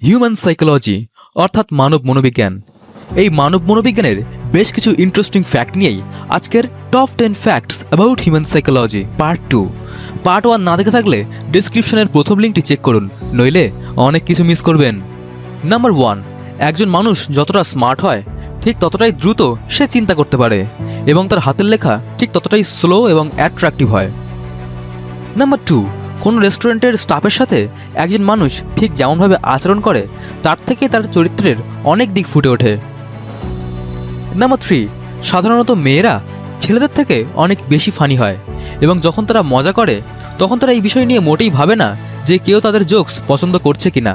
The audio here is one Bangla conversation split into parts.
হিউম্যান সাইকোলজি অর্থাৎ মানব মনোবিজ্ঞান। এই মানব মনোবিজ্ঞানের বেশ কিছু ইন্টারেস্টিং ফ্যাক্ট নিয়েই আজকের top 10 facts about human psychology part 2। Part 1 না দেখে থাকলে ডিসক্রিপশনের প্রথম লিঙ্কটি চেক করুন, নইলে অনেক কিছু মিস করবেন। নাম্বার 1, একজন মানুষ যতটা স্মার্ট হয় ঠিক ততটাই দ্রুত সে চিন্তা করতে পারে এবং তার হাতের লেখা ঠিক ততটাই স্লো এবং অ্যাট্রাকটিভ হয়। নাম্বার 2, কোনো রেস্টুরেন্টের স্টাফের সাথে একজন মানুষ ঠিক যেমনভাবে আচরণ করে তার থেকে তার চরিত্রের অনেক দিক ফুটে ওঠে। নাম্বার 3, সাধারণত মেয়েরা ছেলেদের থেকে অনেক বেশি ফানি হয় এবং যখন তারা মজা করে তখন তারা এই বিষয় নিয়ে মোটেই ভাবে না যে কেউ তাদের জোকস পছন্দ করছে কিনা।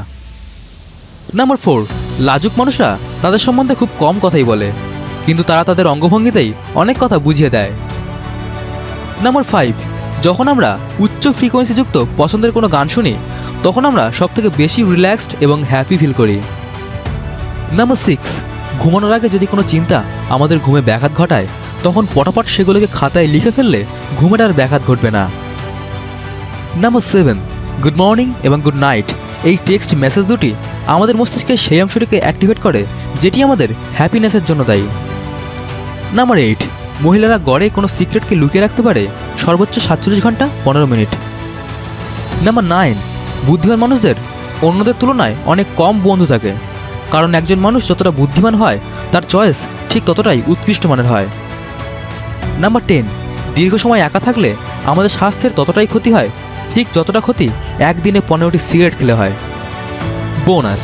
নাম্বার 4, লাজুক মানুষরা তাদের সম্বন্ধে খুব কম কথাই বলে, কিন্তু তারা তাদের অঙ্গভঙ্গিতেই অনেক কথা বুঝিয়ে দেয়। নাম্বার 5, যখন আমরা উচ্চ ফ্রিকোয়েন্সিযুক্ত পছন্দের কোনো গান শুনি তখন আমরা সবথেকে বেশি রিল্যাক্সড এবং হ্যাপি ফিল করি। নাম্বার 6, ঘুমানোর আগে যদি কোনো চিন্তা আমাদের ঘুমে ব্যাঘাত ঘটায় তখন পটাপট সেগুলোকে খাতায় লিখে ফেললে ঘুমের আর ব্যাঘাত ঘটবে না। নাম্বার 7, গুড মর্নিং এবং গুড নাইট এই টেক্সট মেসেজ দুটি আমাদের মস্তিষ্কে সেই অংশটিকে অ্যাক্টিভেট করে যেটি আমাদের হ্যাপিনেসের জন্য দায়ী। নাম্বার 8, মহিলারা গড়ে কোনো সিক্রেটকে লুকিয়ে রাখতে পারে সর্বোচ্চ 47 ঘন্টা 15 মিনিট। নাম্বার 9, বুদ্ধিমান মানুষদের অন্যদের তুলনায় অনেক কম বন্ধু থাকে, কারণ একজন মানুষ যতটা বুদ্ধিমান হয় তার চয়েস ঠিক ততটাই উৎকৃষ্ট মানের হয়। নাম্বার 10, দীর্ঘ সময় একা থাকলে আমাদের স্বাস্থ্যের ততটাই ক্ষতি হয় ঠিক যতটা ক্ষতি একদিনে 15টি সিগারেট খেলে হয়। বোনাস,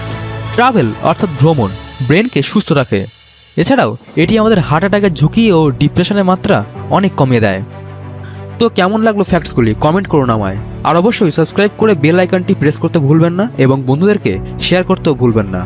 ট্রাভেল অর্থাৎ ভ্রমণ ব্রেনকে সুস্থ রাখে। এছাড়াও এটি আমাদের হার্ট অ্যাটাকের ঝুঁকি ও ডিপ্রেশনের মাত্রা অনেক কমিয়ে দেয়। তো কেমন লাগলো ফ্যাক্টসগুলি কমেন্ট করুন আমায়, আর অবশ্যই সাবস্ক্রাইব করে বেল আইকনটি প্রেস করতে ভুলবেন না এবং বন্ধুদেরকে শেয়ার করতেও ভুলবেন না।